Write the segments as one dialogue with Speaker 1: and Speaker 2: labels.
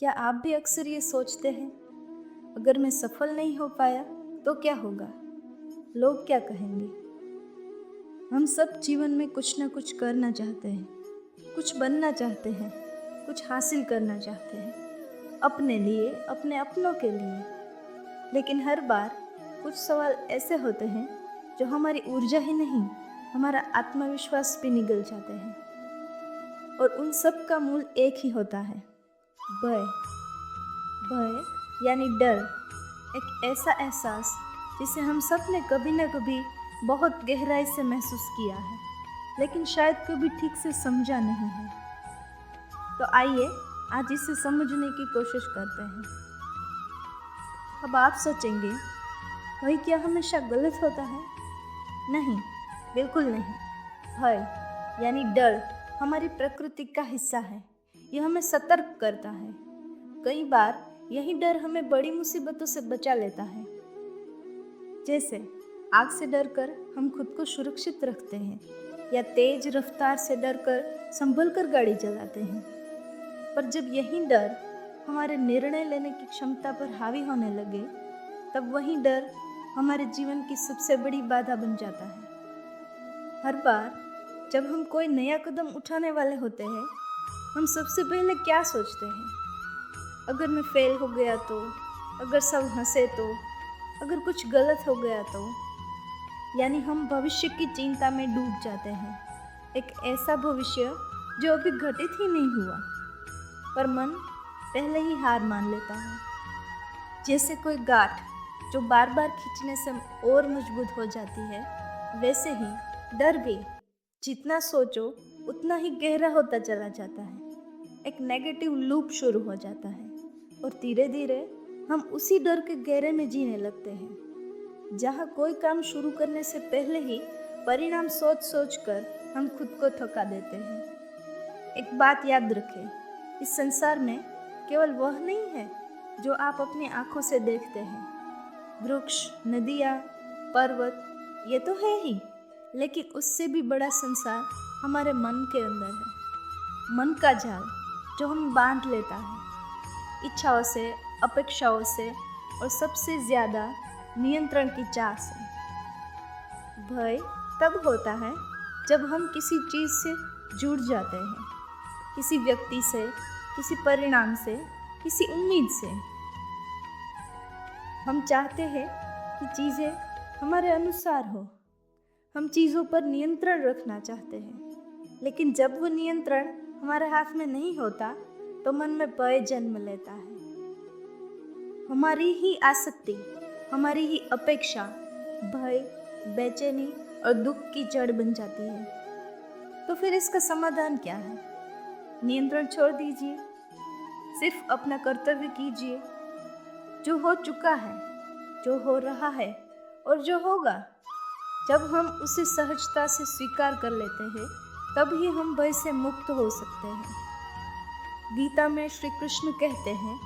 Speaker 1: क्या आप भी अक्सर ये सोचते हैं, अगर मैं सफल नहीं हो पाया तो क्या होगा? लोग क्या कहेंगे? हम सब जीवन में कुछ ना कुछ करना चाहते हैं, कुछ बनना चाहते हैं, कुछ हासिल करना चाहते हैं, अपने लिए, अपने अपनों के लिए। लेकिन हर बार कुछ सवाल ऐसे होते हैं जो हमारी ऊर्जा ही नहीं, हमारा आत्मविश्वास भी निगल जाते हैं। और उन सब का मूल एक ही होता है, भय। भय यानी डर, एक ऐसा एहसास जिसे हम सब ने कभी न कभी बहुत गहराई से महसूस किया है, लेकिन शायद कभी ठीक से समझा नहीं है। तो आइए आज इसे समझने की कोशिश करते हैं। अब आप सोचेंगे, भय क्या हमेशा गलत होता है? नहीं, बिल्कुल नहीं। भय यानी डर हमारी प्रकृति का हिस्सा है। यह हमें सतर्क करता है। कई बार यही डर हमें बड़ी मुसीबतों से बचा लेता है। जैसे आग से डरकर हम खुद को सुरक्षित रखते हैं, या तेज रफ्तार से डरकर संभल कर गाड़ी चलाते हैं। पर जब यही डर हमारे निर्णय लेने की क्षमता पर हावी होने लगे, तब वही डर हमारे जीवन की सबसे बड़ी बाधा बन जाता है। हर बार जब हम कोई नया कदम उठाने वाले होते हैं, हम सबसे पहले क्या सोचते हैं? अगर मैं फेल हो गया तो, अगर सब हंसे तो, अगर कुछ गलत हो गया तो। यानी हम भविष्य की चिंता में डूब जाते हैं, एक ऐसा भविष्य जो अभी घटित ही नहीं हुआ, पर मन पहले ही हार मान लेता है। जैसे कोई गांठ जो बार बार खींचने से और मजबूत हो जाती है, वैसे ही डर भी जितना सोचो उतना ही गहरा होता चला जाता है। एक नेगेटिव लूप शुरू हो जाता है और धीरे धीरे हम उसी डर के गहरे में जीने लगते हैं, जहाँ कोई काम शुरू करने से पहले ही परिणाम सोच सोच कर हम खुद को थका देते हैं। एक बात याद रखें, इस संसार में केवल वह नहीं है जो आप अपनी आंखों से देखते हैं। वृक्ष, नदियाँ, पर्वत, ये तो है ही, लेकिन उससे भी बड़ा संसार हमारे मन के अंदर है। मन का जाल जो हमें बांध लेता है, इच्छाओं से, अपेक्षाओं से और सबसे ज़्यादा नियंत्रण की चाह से। भय तब होता है जब हम किसी चीज़ से जुड़ जाते हैं, किसी व्यक्ति से, किसी परिणाम से, किसी उम्मीद से। हम चाहते हैं कि चीज़ें हमारे अनुसार हो, हम चीज़ों पर नियंत्रण रखना चाहते हैं, लेकिन जब वो नियंत्रण हमारे हाथ में नहीं होता तो मन में भय जन्म लेता है। हमारी ही आसक्ति, हमारी ही अपेक्षा भय, बेचैनी और दुख की जड़ बन जाती है। तो फिर इसका समाधान क्या है? नियंत्रण छोड़ दीजिए, सिर्फ अपना कर्तव्य कीजिए। जो हो चुका है, जो हो रहा है और जो होगा, जब हम उसे सहजता से स्वीकार कर लेते हैं, तब ही हम भय से मुक्त हो सकते हैं। गीता में श्री कृष्ण कहते हैं,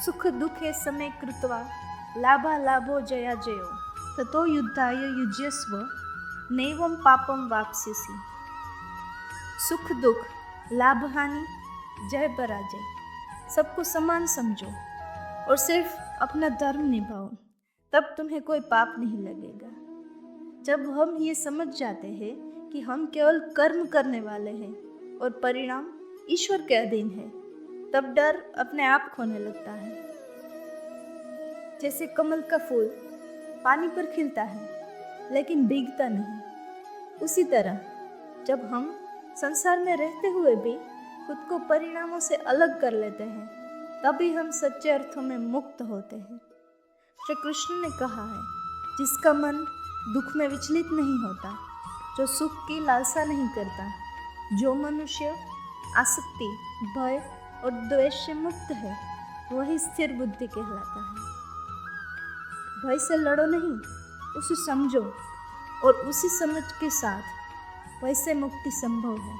Speaker 1: सुख दुखे समय कृत्वा लाभा लाभो जया जयो ततो युद्धाय युज्यस्व नैवं पापम वाप्स्यसि। सुख दुख, लाभ हानि, जय पराजय, सबको समान समझो और सिर्फ अपना धर्म निभाओ, तब तुम्हें कोई पाप नहीं लगेगा। जब हम ये समझ जाते हैं कि हम केवल कर्म करने वाले हैं और परिणाम ईश्वर के अधीन है, तब डर अपने आप खोने लगता है। जैसे कमल का फूल पानी पर खिलता है लेकिन भीगता नहीं, उसी तरह जब हम संसार में रहते हुए भी खुद को परिणामों से अलग कर लेते हैं, तभी हम सच्चे अर्थों में मुक्त होते हैं। श्री कृष्ण ने कहा है, जिसका मन दुख में विचलित नहीं होता, जो सुख की लालसा नहीं करता, जो मनुष्य आसक्ति, भय और द्वेष से मुक्त है, वही स्थिर बुद्धि कहलाता है। भय से लड़ो नहीं, उसे समझो और उसी समझ के साथ भय से मुक्ति संभव है।